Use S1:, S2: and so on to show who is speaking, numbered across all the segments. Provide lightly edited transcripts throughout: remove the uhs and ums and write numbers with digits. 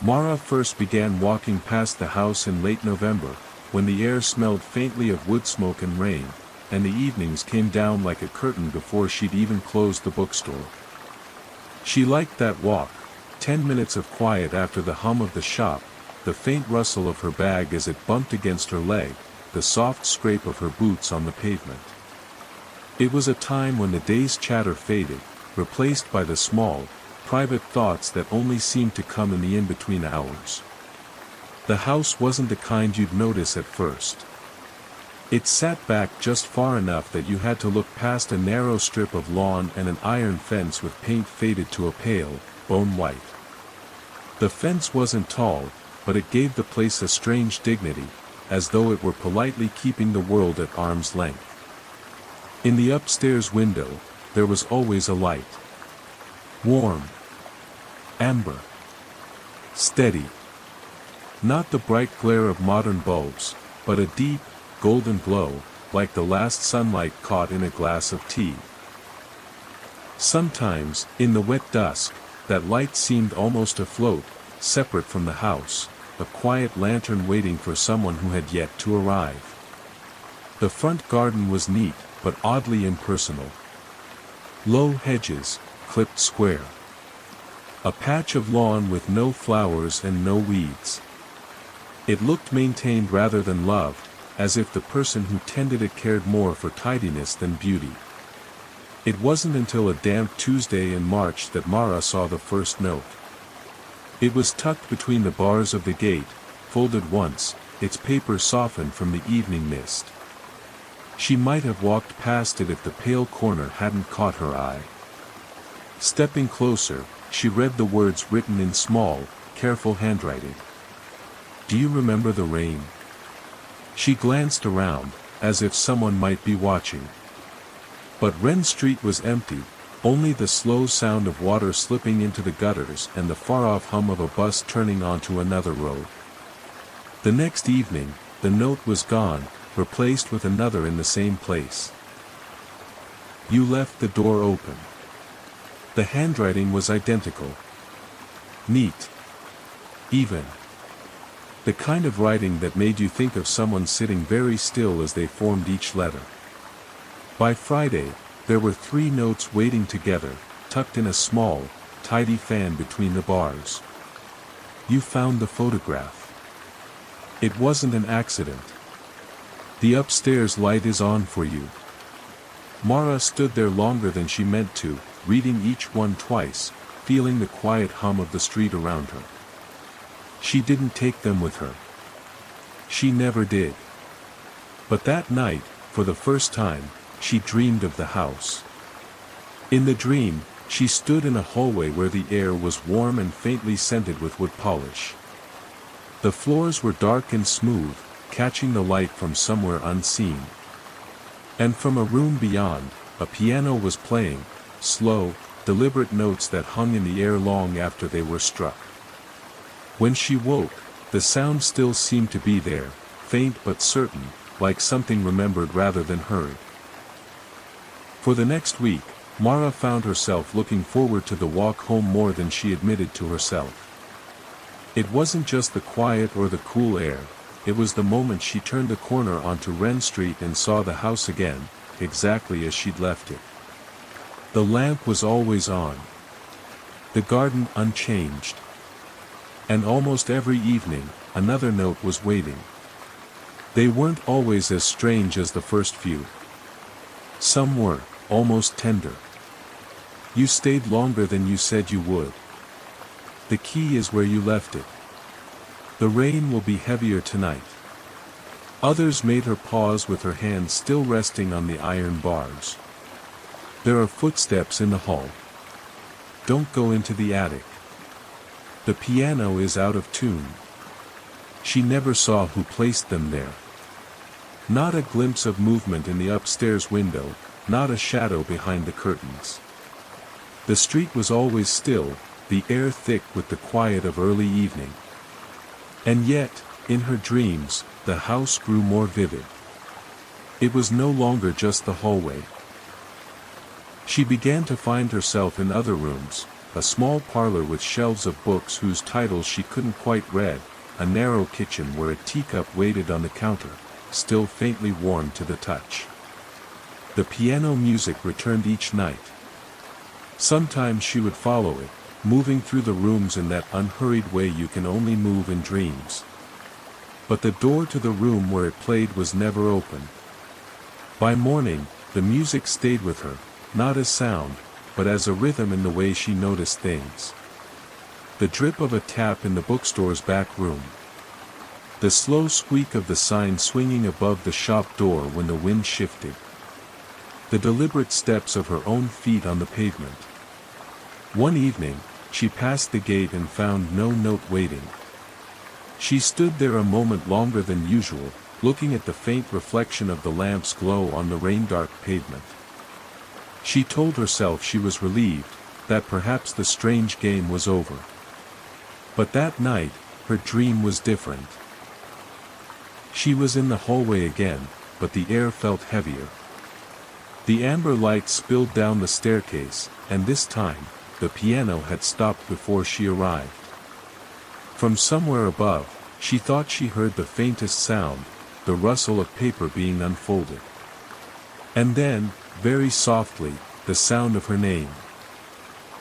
S1: Mara first began walking past the house in late November, when the air smelled faintly of wood smoke and rain, and the evenings came down like a curtain before she'd even closed the bookstore. She liked that walk, 10 minutes of quiet after the hum of the shop, the faint rustle of her bag as it bumped against her leg, the soft scrape of her boots on the pavement. It was a time when the day's chatter faded, replaced by the small, private thoughts that only seemed to come in the in-between hours. The house wasn't the kind you'd notice at first. It sat back just far enough that you had to look past a narrow strip of lawn and an iron fence with paint faded to a pale, bone white. The fence wasn't tall, but it gave the place a strange dignity, as though it were politely keeping the world at arm's length. In the upstairs window, there was always a light. Warm. Amber. Steady. Not the bright glare of modern bulbs, but a deep, golden glow, like the last sunlight caught in a glass of tea. Sometimes, in the wet dusk, that light seemed almost afloat, separate from the house, a quiet lantern waiting for someone who had yet to arrive. The front garden was neat, but oddly impersonal. Low hedges, clipped square. A patch of lawn with no flowers and no weeds. It looked maintained rather than loved, as if the person who tended it cared more for tidiness than beauty. It wasn't until a damp Tuesday in March that Mara saw the first note. It was tucked between the bars of the gate, folded once, its paper softened from the evening mist. She might have walked past it if the pale corner hadn't caught her eye. Stepping closer, she read the words written in small, careful handwriting. "Do you remember the rain?" She glanced around, as if someone might be watching. But Wren Street was empty, only the slow sound of water slipping into the gutters and the far-off hum of a bus turning onto another road. The next evening, the note was gone, replaced with another in the same place. "You left the door open." The handwriting was identical. Neat. Even. The kind of writing that made you think of someone sitting very still as they formed each letter. By Friday, there were 3 notes waiting together, tucked in a small, tidy fan between the bars. "You found the photograph. It wasn't an accident. The upstairs light is on for you." Mara stood there longer than she meant to, reading each one twice, feeling the quiet hum of the street around her. She didn't take them with her. She never did. But that night, for the first time, she dreamed of the house. In the dream, she stood in a hallway where the air was warm and faintly scented with wood polish. The floors were dark and smooth, catching the light from somewhere unseen. And from a room beyond, a piano was playing, slow, deliberate notes that hung in the air long after they were struck. When she woke, the sound still seemed to be there, faint but certain, like something remembered rather than heard. For the next week, Mara found herself looking forward to the walk home more than she admitted to herself. It wasn't just the quiet or the cool air, it was the moment she turned the corner onto Wren Street and saw the house again, exactly as she'd left it. The lamp was always on. The garden unchanged. And almost every evening, another note was waiting. They weren't always as strange as the first few. Some were, almost tender. "You stayed longer than you said you would. The key is where you left it. The rain will be heavier tonight." Others made her pause with her hand still resting on the iron bars. "There are footsteps in the hall. Don't go into the attic. The piano is out of tune." She never saw who placed them there. Not a glimpse of movement in the upstairs window, not a shadow behind the curtains. The street was always still, the air thick with the quiet of early evening. And yet, in her dreams, the house grew more vivid. It was no longer just the hallway. She began to find herself in other rooms, a small parlor with shelves of books whose titles she couldn't quite read, a narrow kitchen where a teacup waited on the counter, still faintly warm to the touch. The piano music returned each night. Sometimes she would follow it, moving through the rooms in that unhurried way you can only move in dreams. But the door to the room where it played was never open. By morning, the music stayed with her, not as sound, but as a rhythm in the way she noticed things. The drip of a tap in the bookstore's back room. The slow squeak of the sign swinging above the shop door when the wind shifted. The deliberate steps of her own feet on the pavement. One evening, she passed the gate and found no note waiting. She stood there a moment longer than usual, looking at the faint reflection of the lamp's glow on the rain-dark pavement. She told herself she was relieved, that perhaps the strange game was over. But that night, her dream was different. She was in the hallway again, but the air felt heavier. The amber light spilled down the staircase, and this time, the piano had stopped before she arrived. From somewhere above, she thought she heard the faintest sound, the rustle of paper being unfolded. And then, very softly, the sound of her name.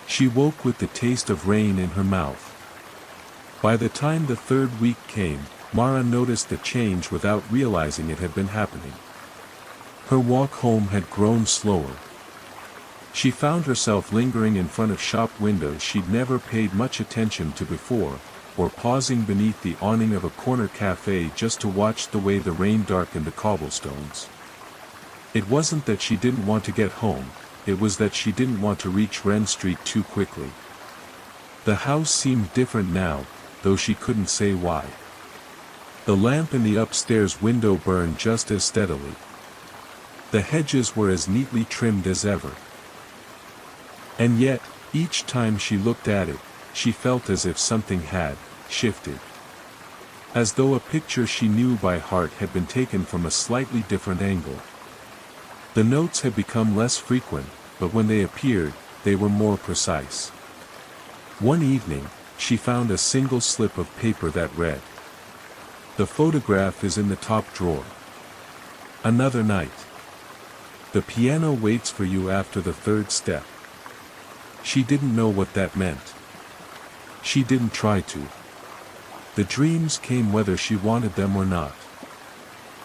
S1: She woke with the taste of rain in her mouth. By the time the third week came, Mara noticed the change without realizing it had been happening. Her walk home had grown slower. She found herself lingering in front of shop windows she'd never paid much attention to before, or pausing beneath the awning of a corner cafe just to watch the way the rain darkened the cobblestones. It wasn't that she didn't want to get home, it was that she didn't want to reach Wren Street too quickly. The house seemed different now, though she couldn't say why. The lamp in the upstairs window burned just as steadily. The hedges were as neatly trimmed as ever. And yet, each time she looked at it, she felt as if something had shifted. As though a picture she knew by heart had been taken from a slightly different angle. The notes had become less frequent, but when they appeared, they were more precise. One evening, she found a single slip of paper that read, "The photograph is in the top drawer. Another night. The piano waits for you after the third step." She didn't know what that meant. She didn't try to. The dreams came whether she wanted them or not.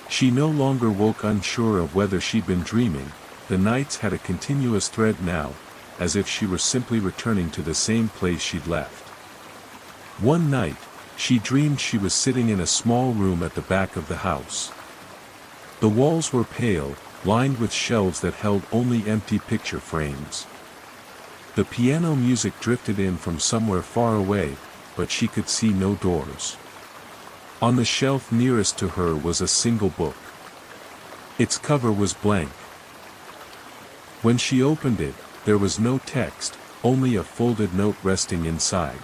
S1: She no longer woke unsure of whether she'd been dreaming, the nights had a continuous thread now, as if she were simply returning to the same place she'd left. One night, she dreamed she was sitting in a small room at the back of the house. The walls were pale, lined with shelves that held only empty picture frames. The piano music drifted in from somewhere far away, but she could see no doors. On the shelf nearest to her was a single book. Its cover was blank. When she opened it, there was no text, only a folded note resting inside.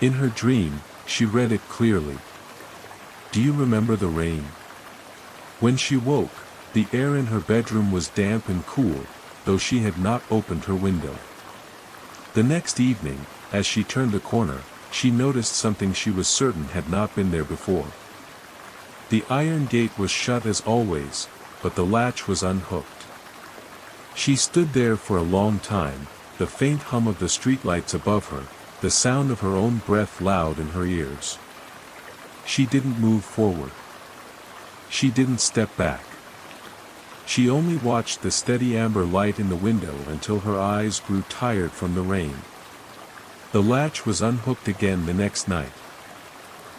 S1: In her dream, she read it clearly. "Do you remember the rain?" When she woke, the air in her bedroom was damp and cool, though she had not opened her window. The next evening, as she turned the corner, she noticed something she was certain had not been there before. The iron gate was shut as always, but the latch was unhooked. She stood there for a long time, the faint hum of the streetlights above her, the sound of her own breath loud in her ears. She didn't move forward. She didn't step back. She only watched the steady amber light in the window until her eyes grew tired from the rain. The latch was unhooked again the next night.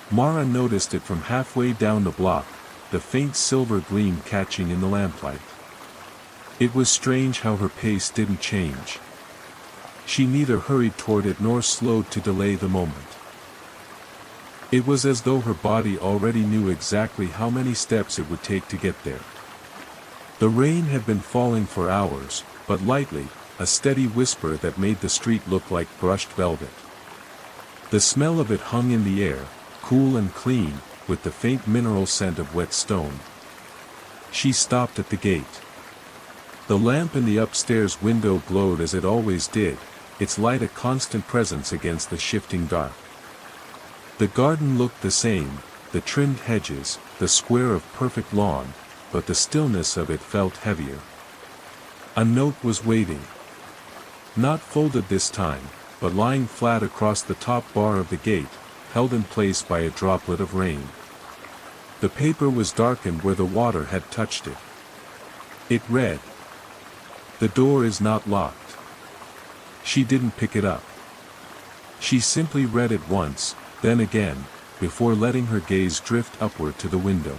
S1: Mara noticed it from halfway down the block, the faint silver gleam catching in the lamplight. It was strange how her pace didn't change. She neither hurried toward it nor slowed to delay the moment. It was as though her body already knew exactly how many steps it would take to get there. The rain had been falling for hours, but lightly, a steady whisper that made the street look like brushed velvet. The smell of it hung in the air, cool and clean, with the faint mineral scent of wet stone. She stopped at the gate. The lamp in the upstairs window glowed as it always did, its light a constant presence against the shifting dark. The garden looked the same, the trimmed hedges, the square of perfect lawn, but the stillness of it felt heavier. A note was waiting. Not folded this time, but lying flat across the top bar of the gate, held in place by a droplet of rain. The paper was darkened where the water had touched it. It read, "The door is not locked." She didn't pick it up. She simply read it once, then again, before letting her gaze drift upward to the window.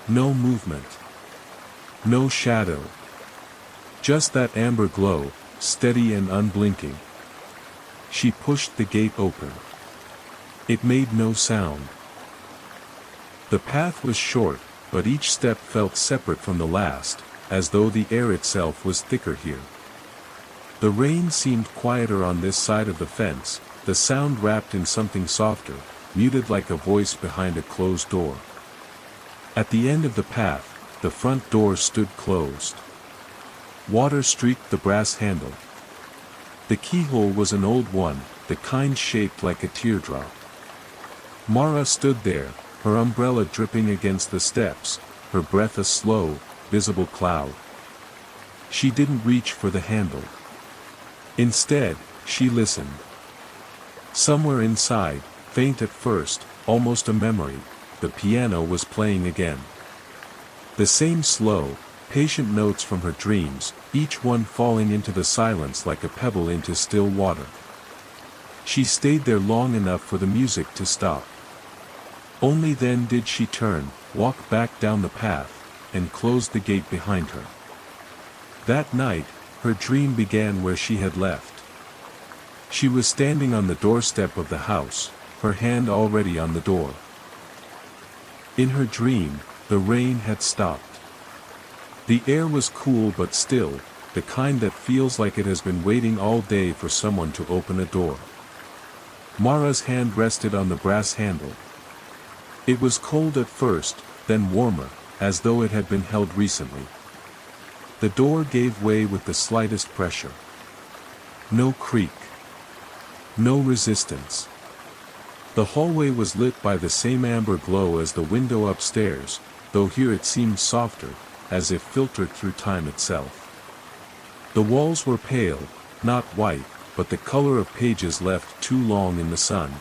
S1: No movement. No shadow. Just that amber glow, steady and unblinking. She pushed the gate open. It made no sound. The path was short, but each step felt separate from the last, as though the air itself was thicker here. The rain seemed quieter on this side of the fence, the sound wrapped in something softer, muted like a voice behind a closed door. At the end of the path, the front door stood closed. Water streaked the brass handle. The keyhole was an old one, the kind shaped like a teardrop. Mara stood there, her umbrella dripping against the steps, her breath a slow, visible cloud. She didn't reach for the handle. Instead, she listened. Somewhere inside, faint at first, almost a memory, the piano was playing again. The same slow, patient notes from her dreams, each one falling into the silence like a pebble into still water. She stayed there long enough for the music to stop. Only then did she turn, walk back down the path, and close the gate behind her. That night, her dream began where she had left. She was standing on the doorstep of the house, her hand already on the door. In her dream, the rain had stopped. The air was cool but still, the kind that feels like it has been waiting all day for someone to open a door. Mara's hand rested on the brass handle. It was cold at first, then warmer, as though it had been held recently. The door gave way with the slightest pressure. No creak. No resistance. The hallway was lit by the same amber glow as the window upstairs, though here it seemed softer, as if filtered through time itself. The walls were pale, not white, but the color of pages left too long in the sun.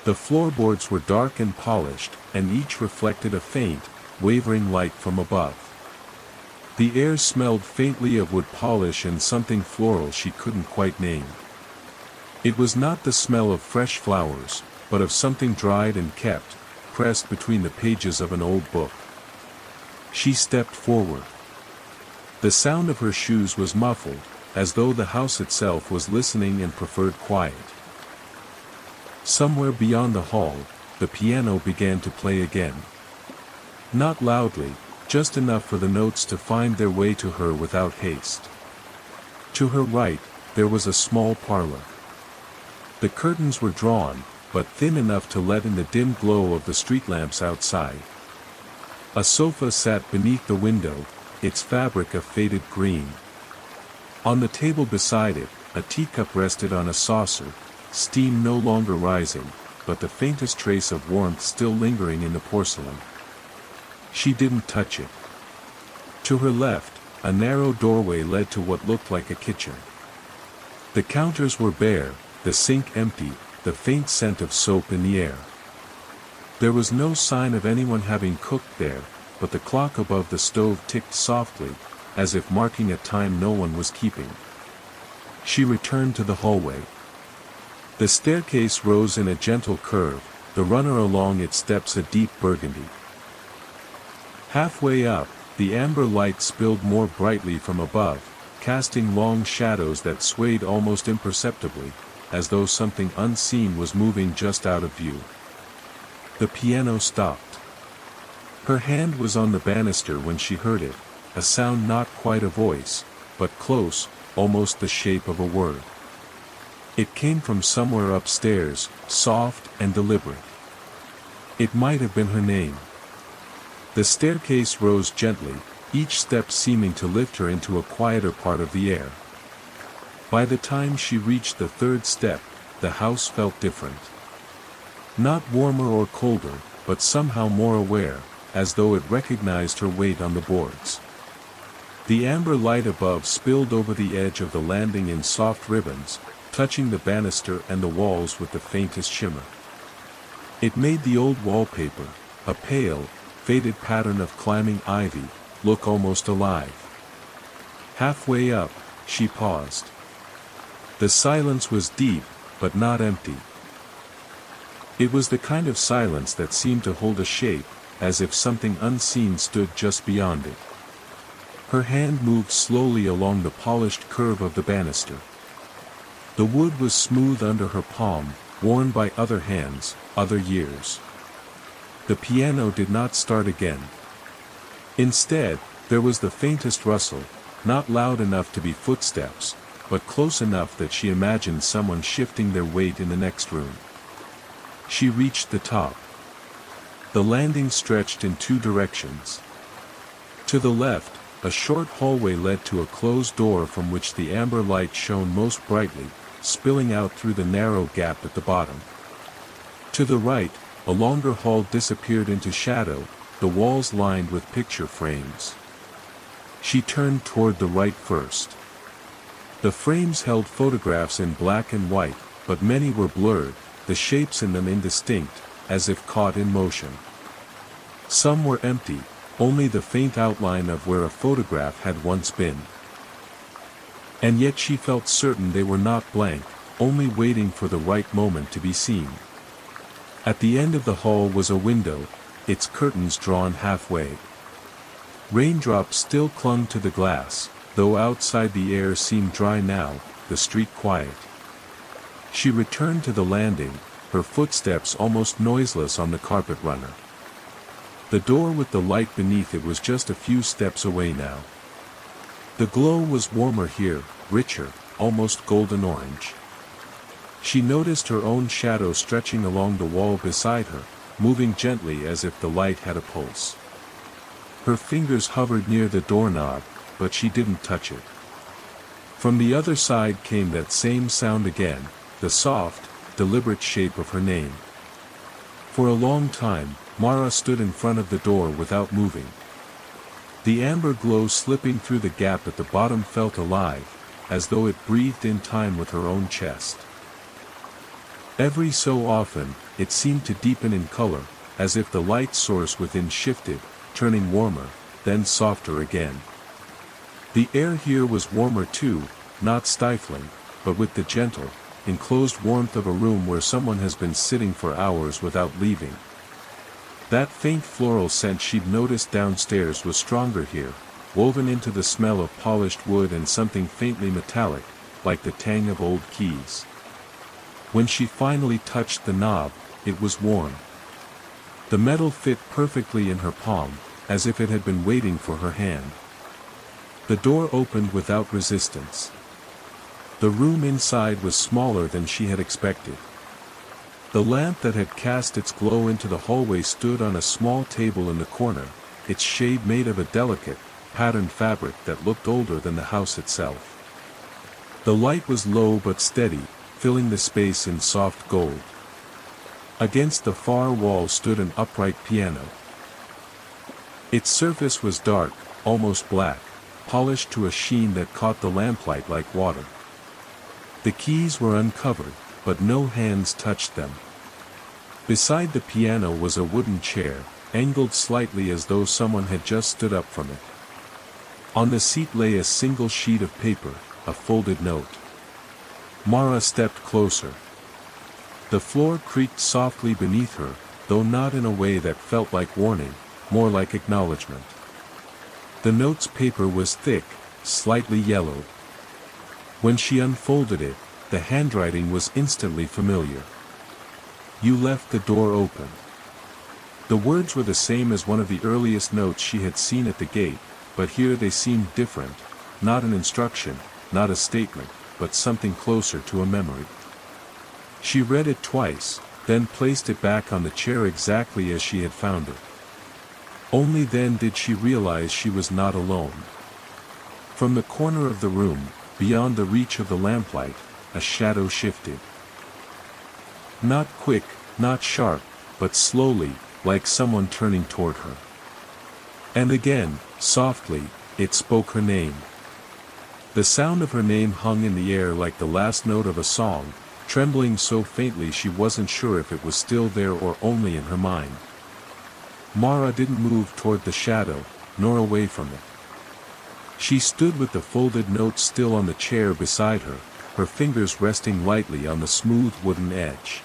S1: The floorboards were dark and polished, and each reflected a faint, wavering light from above. The air smelled faintly of wood polish and something floral she couldn't quite name. It was not the smell of fresh flowers, but of something dried and kept, pressed between the pages of an old book. She stepped forward. The sound of her shoes was muffled, as though the house itself was listening and preferred quiet. Somewhere beyond the hall, the piano began to play again. Not loudly, just enough for the notes to find their way to her without haste. To her right, there was a small parlor. The curtains were drawn, but thin enough to let in the dim glow of the street lamps outside. A sofa sat beneath the window, its fabric a faded green. On the table beside it, a teacup rested on a saucer, steam no longer rising, but the faintest trace of warmth still lingering in the porcelain. She didn't touch it. To her left, a narrow doorway led to what looked like a kitchen. The counters were bare, the sink empty, the faint scent of soap in the air. There was no sign of anyone having cooked there, but the clock above the stove ticked softly, as if marking a time no one was keeping. She returned to the hallway. The staircase rose in a gentle curve, the runner along its steps a deep burgundy. Halfway up, the amber light spilled more brightly from above, casting long shadows that swayed almost imperceptibly, as though something unseen was moving just out of view. The piano stopped. Her hand was on the banister when she heard it, a sound not quite a voice, but close, almost the shape of a word. It came from somewhere upstairs, soft and deliberate. It might have been her name. The staircase rose gently, each step seeming to lift her into a quieter part of the air. By the time she reached the third step, the house felt different. Not warmer or colder, but somehow more aware, as though it recognized her weight on the boards. The amber light above spilled over the edge of the landing in soft ribbons, touching the banister and the walls with the faintest shimmer. It made the old wallpaper, a pale, faded pattern of climbing ivy, look almost alive. Halfway up, she paused. The silence was deep, but not empty. It was the kind of silence that seemed to hold a shape, as if something unseen stood just beyond it. Her hand moved slowly along the polished curve of the banister. The wood was smooth under her palm, worn by other hands, other years. The piano did not start again. Instead, there was the faintest rustle, not loud enough to be footsteps, but close enough that she imagined someone shifting their weight in the next room. She reached the top. The landing stretched in two directions. To the left, a short hallway led to a closed door from which the amber light shone most brightly, spilling out through the narrow gap at the bottom. To the right, a longer hall disappeared into shadow, the walls lined with picture frames. She turned toward the right first. The frames held photographs in black and white, but many were blurred, the shapes in them indistinct, as if caught in motion. Some were empty, only the faint outline of where a photograph had once been. And yet she felt certain they were not blank, only waiting for the right moment to be seen. At the end of the hall was a window, its curtains drawn halfway. Raindrops still clung to the glass, though outside the air seemed dry now, the street quiet. She returned to the landing, her footsteps almost noiseless on the carpet runner. The door with the light beneath it was just a few steps away now. The glow was warmer here, richer, almost golden orange. She noticed her own shadow stretching along the wall beside her, moving gently as if the light had a pulse. Her fingers hovered near the doorknob, but she didn't touch it. From the other side came that same sound again, the soft, deliberate shape of her name. For a long time, Mara stood in front of the door without moving. The amber glow slipping through the gap at the bottom felt alive, as though it breathed in time with her own chest. Every so often, it seemed to deepen in color, as if the light source within shifted, turning warmer, then softer again. The air here was warmer too, not stifling, but with the gentle, enclosed warmth of a room where someone has been sitting for hours without leaving. That faint floral scent she'd noticed downstairs was stronger here, woven into the smell of polished wood and something faintly metallic, like the tang of old keys. When she finally touched the knob, it was warm. The metal fit perfectly in her palm, as if it had been waiting for her hand. The door opened without resistance. The room inside was smaller than she had expected. The lamp that had cast its glow into the hallway stood on a small table in the corner, its shade made of a delicate, patterned fabric that looked older than the house itself. The light was low but steady, filling the space in soft gold. Against the far wall stood an upright piano. Its surface was dark, almost black, polished to a sheen that caught the lamplight like water. The keys were uncovered, but no hands touched them. Beside the piano was a wooden chair, angled slightly as though someone had just stood up from it. On the seat lay a single sheet of paper, a folded note. Mara stepped closer. The floor creaked softly beneath her, though not in a way that felt like warning, more like acknowledgement. The note's paper was thick, slightly yellowed. When she unfolded it, the handwriting was instantly familiar. "You left the door open." The words were the same as one of the earliest notes she had seen at the gate, but here they seemed different, not an instruction, not a statement, but something closer to a memory. She read it twice, then placed it back on the chair exactly as she had found it. Only then did she realize she was not alone. From the corner of the room, beyond the reach of the lamplight, a shadow shifted. Not quick, not sharp, but slowly, like someone turning toward her. And again, softly, it spoke her name. The sound of her name hung in the air like the last note of a song, trembling so faintly she wasn't sure if it was still there or only in her mind. Mara didn't move toward the shadow, nor away from it. She stood with the folded note still on the chair beside her, her fingers resting lightly on the smooth wooden edge.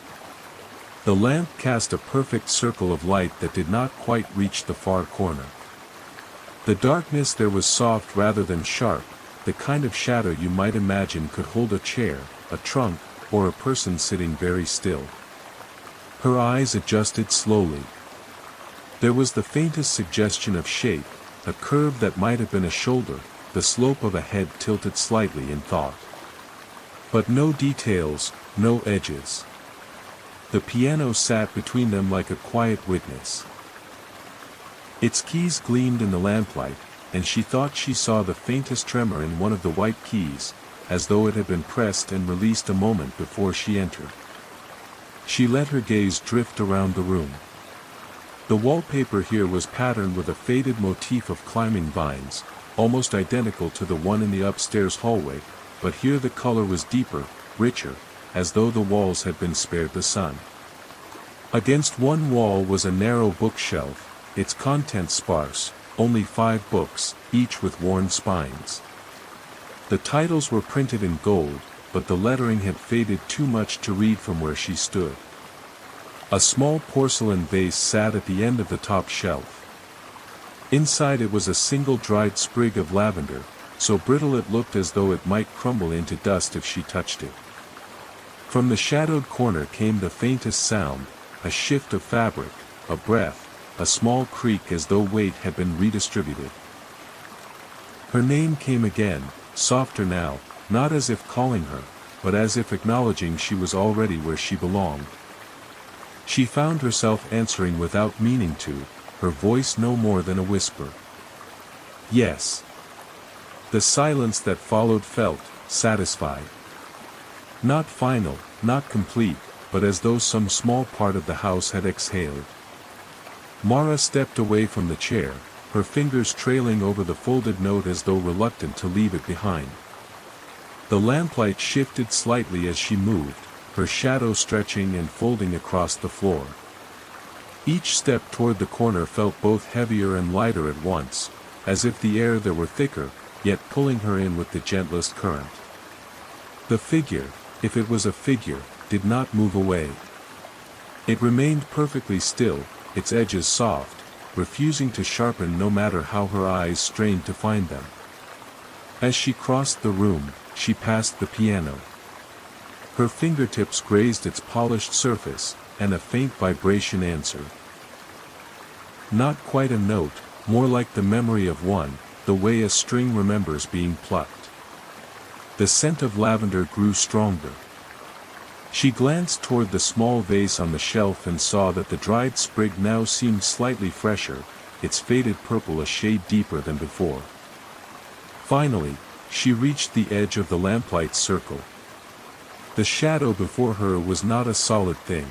S1: The lamp cast a perfect circle of light that did not quite reach the far corner. The darkness there was soft rather than sharp, the kind of shadow you might imagine could hold a chair, a trunk, or a person sitting very still. Her eyes adjusted slowly. There was the faintest suggestion of shape, a curve that might have been a shoulder, the slope of a head tilted slightly in thought. But no details, no edges. The piano sat between them like a quiet witness. Its keys gleamed in the lamplight, and she thought she saw the faintest tremor in one of the white keys, as though it had been pressed and released a moment before she entered. She let her gaze drift around the room. The wallpaper here was patterned with a faded motif of climbing vines, almost identical to the one in the upstairs hallway, but here the color was deeper, richer, as though the walls had been spared the sun. Against one wall was a narrow bookshelf, its contents sparse, only 5 books, each with worn spines. The titles were printed in gold, but the lettering had faded too much to read from where she stood. A small porcelain vase sat at the end of the top shelf. Inside it was a single dried sprig of lavender, so brittle it looked as though it might crumble into dust if she touched it. From the shadowed corner came the faintest sound, a shift of fabric, a breath, a small creak as though weight had been redistributed. Her name came again, softer now, not as if calling her, but as if acknowledging she was already where she belonged. She found herself answering without meaning to, her voice no more than a whisper. Yes. The silence that followed felt satisfied. Not final, not complete, but as though some small part of the house had exhaled. Mara stepped away from the chair, her fingers trailing over the folded note as though reluctant to leave it behind. The lamplight shifted slightly as she moved, her shadow stretching and folding across the floor. Each step toward the corner felt both heavier and lighter at once, as if the air there were thicker, yet pulling her in with the gentlest current. The figure, if it was a figure, did not move away. It remained perfectly still, its edges soft, refusing to sharpen no matter how her eyes strained to find them. As she crossed the room, she passed the piano. Her fingertips grazed its polished surface, and a faint vibration answered. Not quite a note, more like the memory of one, the way a string remembers being plucked. The scent of lavender grew stronger. She glanced toward the small vase on the shelf and saw that the dried sprig now seemed slightly fresher, its faded purple a shade deeper than before. Finally, she reached the edge of the lamplight's circle. The shadow before her was not a solid thing.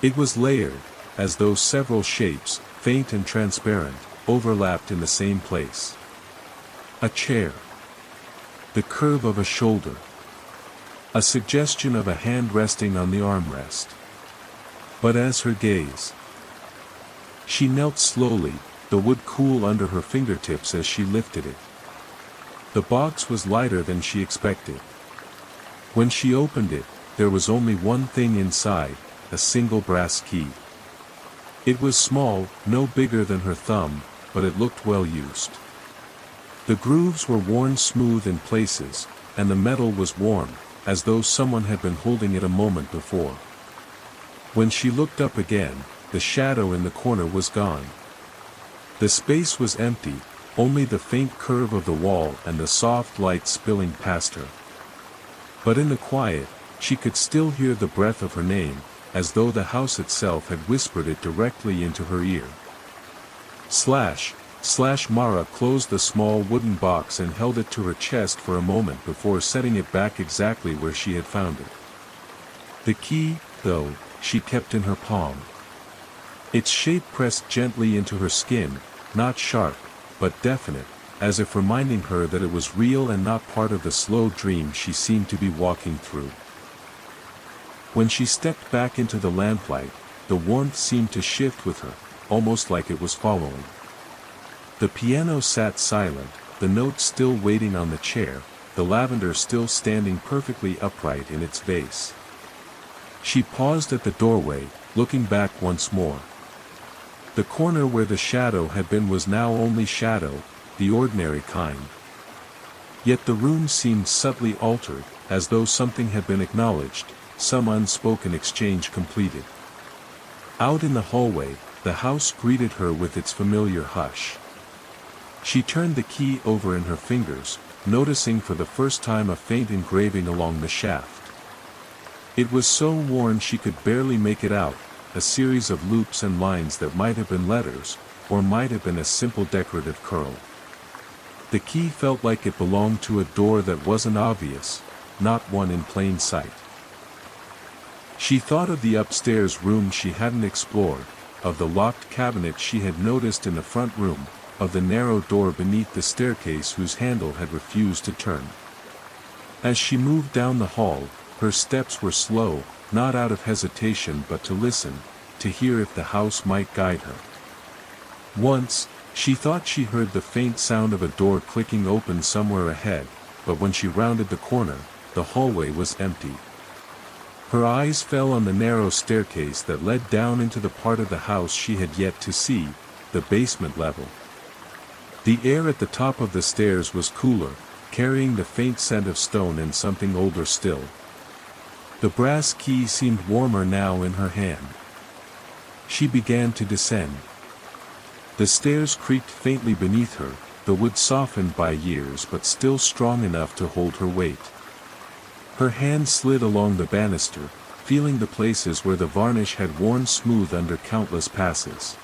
S1: It was layered, as though several shapes, faint and transparent, overlapped in the same place. A chair. The curve of a shoulder. A suggestion of a hand resting on the armrest. But as her gaze, she knelt slowly, the wood cool under her fingertips as she lifted it. The box was lighter than she expected. When she opened it, there was only one thing inside, a single brass key. It was small, no bigger than her thumb, but it looked well used. The grooves were worn smooth in places, and the metal was warm, as though someone had been holding it a moment before. When she looked up again, the shadow in the corner was gone. The space was empty, only the faint curve of the wall and the soft light spilling past her. But in the quiet, she could still hear the breath of her name, as though the house itself had whispered it directly into her ear. Mara closed the small wooden box and held it to her chest for a moment before setting it back exactly where she had found it. The key, though, she kept in her palm. Its shape pressed gently into her skin, not sharp, but definite, as if reminding her that it was real and not part of the slow dream she seemed to be walking through. When she stepped back into the lamplight, the warmth seemed to shift with her, almost like it was following. The piano sat silent, the notes still waiting on the chair, the lavender still standing perfectly upright in its vase. She paused at the doorway, looking back once more. The corner where the shadow had been was now only shadow, the ordinary kind. Yet the room seemed subtly altered, as though something had been acknowledged, some unspoken exchange completed. Out in the hallway, the house greeted her with its familiar hush. She turned the key over in her fingers, noticing for the first time a faint engraving along the shaft. It was so worn she could barely make it out, a series of loops and lines that might have been letters, or might have been a simple decorative curl. The key felt like it belonged to a door that wasn't obvious, not one in plain sight. She thought of the upstairs room she hadn't explored, of the locked cabinet she had noticed in the front room, of the narrow door beneath the staircase whose handle had refused to turn. As she moved down the hall, her steps were slow, not out of hesitation but to listen, to hear if the house might guide her. Once, she thought she heard the faint sound of a door clicking open somewhere ahead, but when she rounded the corner, the hallway was empty. Her eyes fell on the narrow staircase that led down into the part of the house she had yet to see, the basement level. The air at the top of the stairs was cooler, carrying the faint scent of stone and something older still. The brass key seemed warmer now in her hand. She began to descend. The stairs creaked faintly beneath her, the wood softened by years but still strong enough to hold her weight. Her hand slid along the banister, feeling the places where the varnish had worn smooth under countless passes.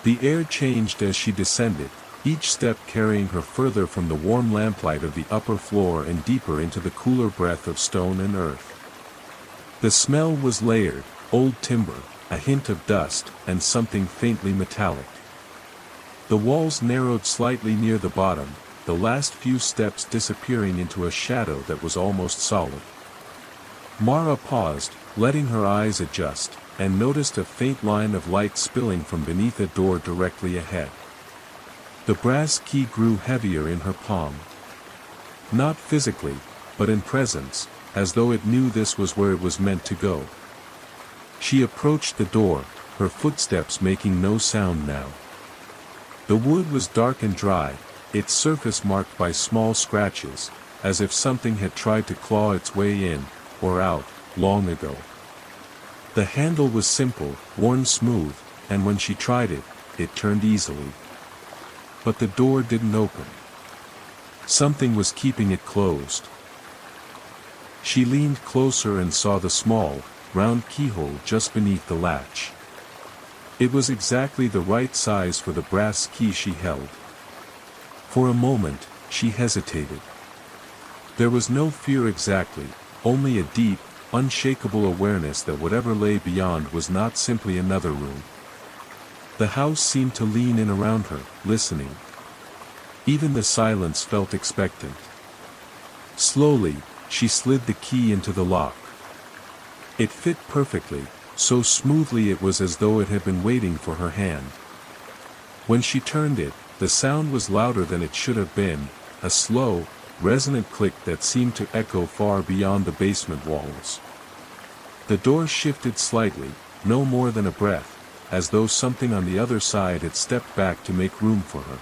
S1: The air changed as she descended, each step carrying her further from the warm lamplight of the upper floor and deeper into the cooler breath of stone and earth. The smell was layered, old timber, a hint of dust, and something faintly metallic. The walls narrowed slightly near the bottom, the last few steps disappearing into a shadow that was almost solid. Mara paused, letting her eyes adjust, and noticed a faint line of light spilling from beneath a door directly ahead. The brass key grew heavier in her palm. Not physically, but in presence, as though it knew this was where it was meant to go. She approached the door, her footsteps making no sound now. The wood was dark and dry, its surface marked by small scratches, as if something had tried to claw its way in, or out, long ago. The handle was simple, worn smooth, and when she tried it, it turned easily. But the door didn't open. Something was keeping it closed. She leaned closer and saw the small, round keyhole just beneath the latch. It was exactly the right size for the brass key she held. For a moment, she hesitated. There was no fear exactly, only a deep, unshakable awareness that whatever lay beyond was not simply another room. The house seemed to lean in around her, listening. Even the silence felt expectant. Slowly, she slid the key into the lock. It fit perfectly, so smoothly it was as though it had been waiting for her hand. When she turned it, the sound was louder than it should have been, a slow, resonant click that seemed to echo far beyond the basement walls. The door shifted slightly, no more than a breath, as though something on the other side had stepped back to make room for her.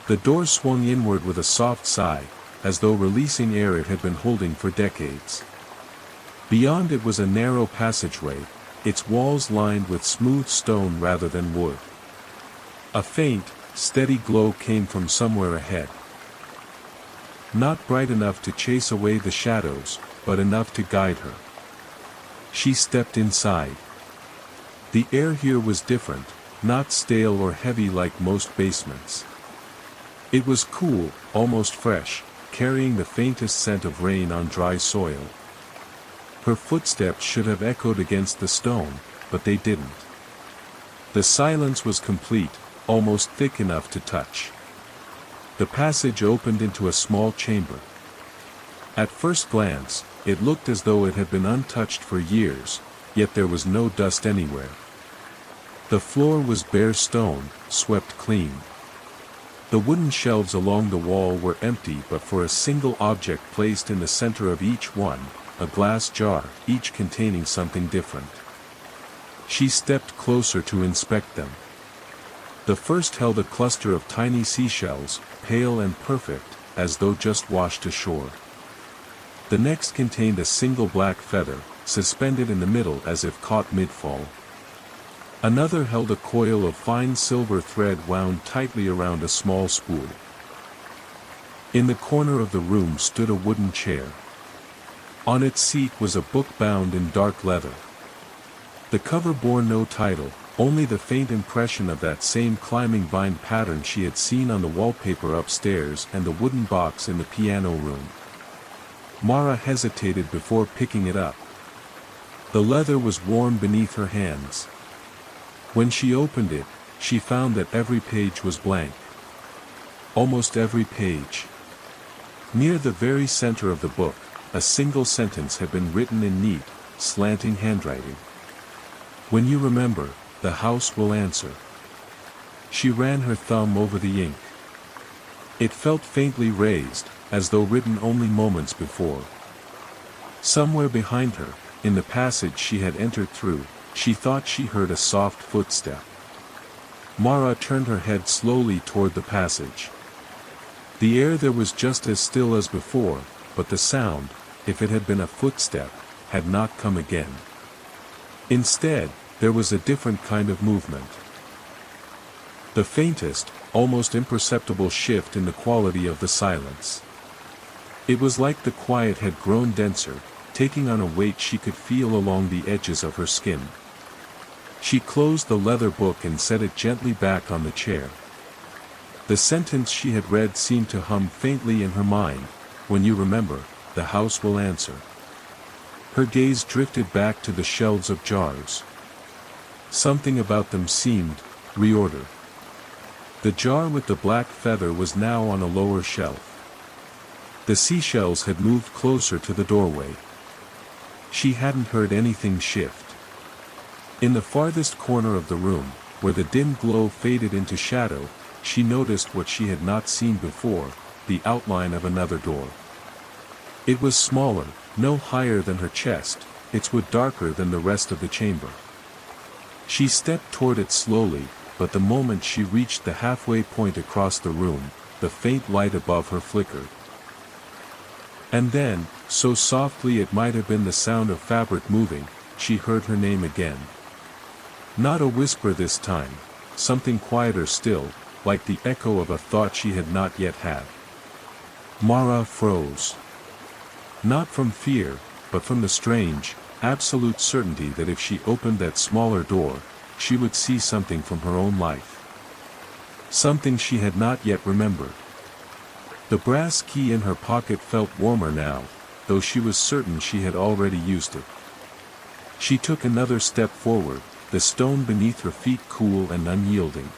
S1: The door swung inward with a soft sigh, as though releasing air it had been holding for decades. Beyond it was a narrow passageway, its walls lined with smooth stone rather than wood. A faint, steady glow came from somewhere ahead. Not bright enough to chase away the shadows, but enough to guide her. She stepped inside. The air here was different, not stale or heavy like most basements. It was cool, almost fresh, carrying the faintest scent of rain on dry soil. Her footsteps should have echoed against the stone, but they didn't. The silence was complete, almost thick enough to touch. The passage opened into a small chamber. At first glance, it looked as though it had been untouched for years, yet there was no dust anywhere. The floor was bare stone, swept clean. The wooden shelves along the wall were empty but for a single object placed in the center of each one, a glass jar, each containing something different. She stepped closer to inspect them. The first held a cluster of tiny seashells, pale and perfect, as though just washed ashore. The next contained a single black feather, suspended in the middle as if caught mid-fall. Another held a coil of fine silver thread wound tightly around a small spool. In the corner of the room stood a wooden chair. On its seat was a book bound in dark leather. The cover bore no title, only the faint impression of that same climbing vine pattern she had seen on the wallpaper upstairs and the wooden box in the piano room. Mara hesitated before picking it up. The leather was warm beneath her hands. When she opened it, she found that every page was blank. Almost every page. Near the very center of the book, a single sentence had been written in neat, slanting handwriting. "When you remember, the house will answer." She ran her thumb over the ink. It felt faintly raised, as though written only moments before. Somewhere behind her, in the passage she had entered through, she thought she heard a soft footstep. Mara turned her head slowly toward the passage. The air there was just as still as before, but the sound, if it had been a footstep, had not come again. Instead, there was a different kind of movement. The faintest, almost imperceptible shift in the quality of the silence. It was like the quiet had grown denser, taking on a weight she could feel along the edges of her skin. She closed the leather book and set it gently back on the chair. The sentence she had read seemed to hum faintly in her mind, "When you remember, the house will answer." Her gaze drifted back to the shelves of jars. Something about them seemed reordered. The jar with the black feather was now on a lower shelf. The seashells had moved closer to the doorway. She hadn't heard anything shift. In the farthest corner of the room, where the dim glow faded into shadow, she noticed what she had not seen before, the outline of another door. It was smaller, no higher than her chest, its wood darker than the rest of the chamber. She stepped toward it slowly, but the moment she reached the halfway point across the room, the faint light above her flickered. And then, so softly it might have been the sound of fabric moving, she heard her name again. Not a whisper this time, something quieter still, like the echo of a thought she had not yet had. Mara froze. Not from fear, but from the strange, absolute certainty that if she opened that smaller door, she would see something from her own life. Something she had not yet remembered. The brass key in her pocket felt warmer now, though she was certain she had already used it. She took another step forward, the stone beneath her feet cool and unyielding.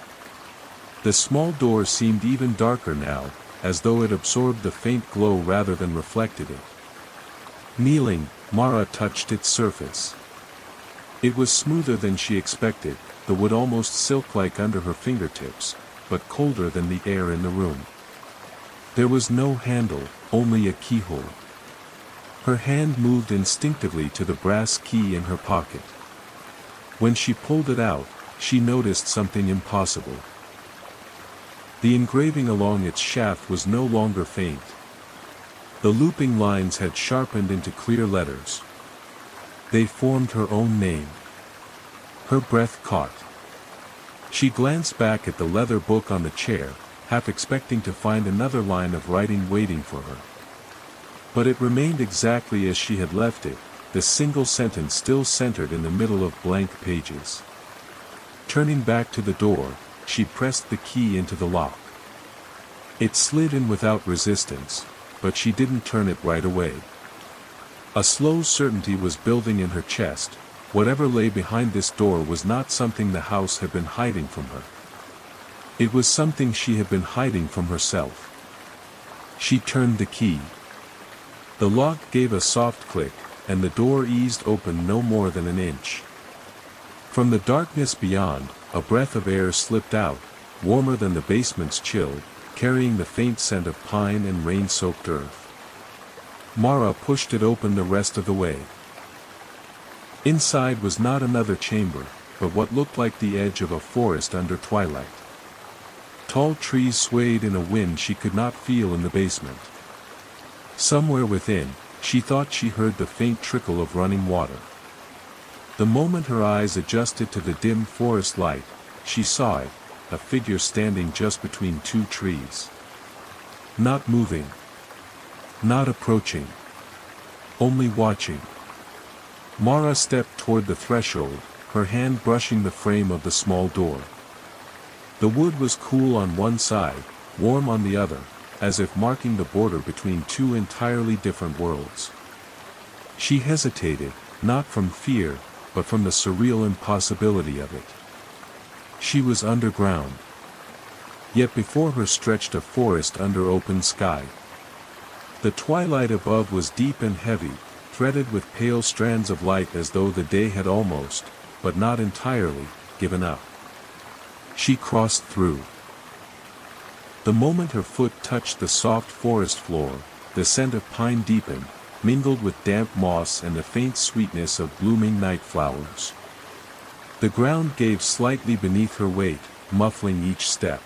S1: The small door seemed even darker now, as though it absorbed the faint glow rather than reflected it. Kneeling, Mara touched its surface. It was smoother than she expected, the wood almost silk-like under her fingertips, but colder than the air in the room. There was no handle, only a keyhole. Her hand moved instinctively to the brass key in her pocket. When she pulled it out, she noticed something impossible. The engraving along its shaft was no longer faint. The looping lines had sharpened into clear letters. They formed her own name. Her breath caught. She glanced back at the leather book on the chair, half expecting to find another line of writing waiting for her. But it remained exactly as she had left it, the single sentence still centered in the middle of blank pages. Turning back to the door, she pressed the key into the lock. It slid in without resistance, but she didn't turn it right away. A slow certainty was building in her chest. Whatever lay behind this door was not something the house had been hiding from her. It was something she had been hiding from herself. She turned the key. The lock gave a soft click, and the door eased open no more than an inch. From the darkness beyond, a breath of air slipped out, warmer than the basement's chill, carrying the faint scent of pine and rain-soaked earth. Mara pushed it open the rest of the way. Inside was not another chamber, but what looked like the edge of a forest under twilight. Tall trees swayed in a wind she could not feel in the basement. Somewhere within, she thought she heard the faint trickle of running water. The moment her eyes adjusted to the dim forest light, she saw it, a figure standing just between two trees. Not moving. Not approaching. Only watching. Mara stepped toward the threshold, her hand brushing the frame of the small door. The wood was cool on one side, warm on the other, as if marking the border between two entirely different worlds. She hesitated, not from fear, but from the surreal impossibility of it. She was underground. Yet before her stretched a forest under open sky. The twilight above was deep and heavy, threaded with pale strands of light as though the day had almost, but not entirely, given up. She crossed through. The moment her foot touched the soft forest floor, the scent of pine deepened, mingled with damp moss and the faint sweetness of blooming night flowers. The ground gave slightly beneath her weight, muffling each step.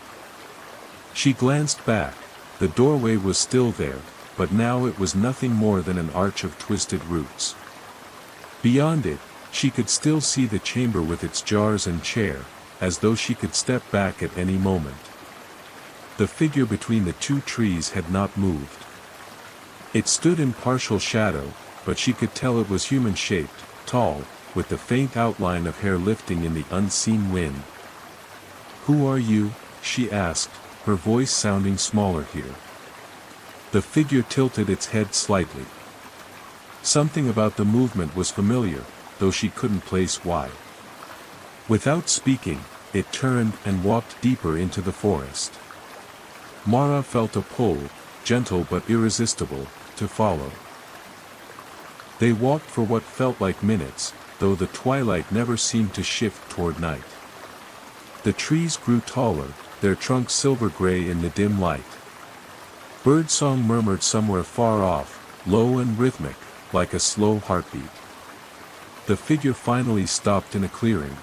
S1: She glanced back. The doorway was still there, but now it was nothing more than an arch of twisted roots. Beyond it, she could still see the chamber with its jars and chair, as though she could step back at any moment. The figure between the two trees had not moved. It stood in partial shadow, but she could tell it was human-shaped, tall, with the faint outline of hair lifting in the unseen wind. "Who are you?" she asked, her voice sounding smaller here. The figure tilted its head slightly. Something about the movement was familiar, though she couldn't place why. Without speaking, it turned and walked deeper into the forest. Mara felt a pull, gentle but irresistible, to follow. They walked for what felt like minutes, though the twilight never seemed to shift toward night. The trees grew taller, their trunks silver-gray in the dim light. Birdsong murmured somewhere far off, low and rhythmic, like a slow heartbeat. The figure finally stopped in a clearing.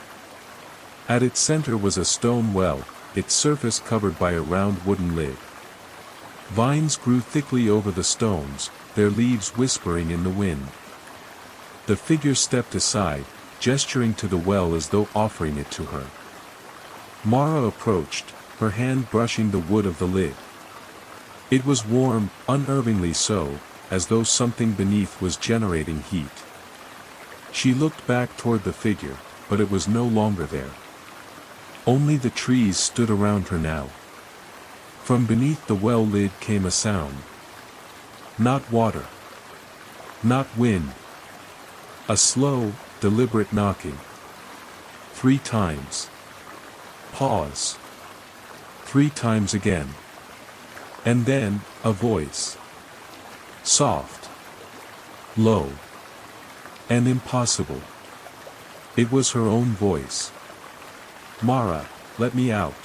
S1: At its center was a stone well, its surface covered by a round wooden lid. Vines grew thickly over the stones, their leaves whispering in the wind. The figure stepped aside, gesturing to the well as though offering it to her. Mara approached, her hand brushing the wood of the lid. It was warm, unnervingly so, as though something beneath was generating heat. She looked back toward the figure, but it was no longer there. Only the trees stood around her now. From beneath the well lid came a sound. Not water. Not wind. A slow, deliberate knocking. 3 times. Pause. 3 times again. And then, a voice. Soft. Low. And impossible. It was her own voice. "Mara, let me out."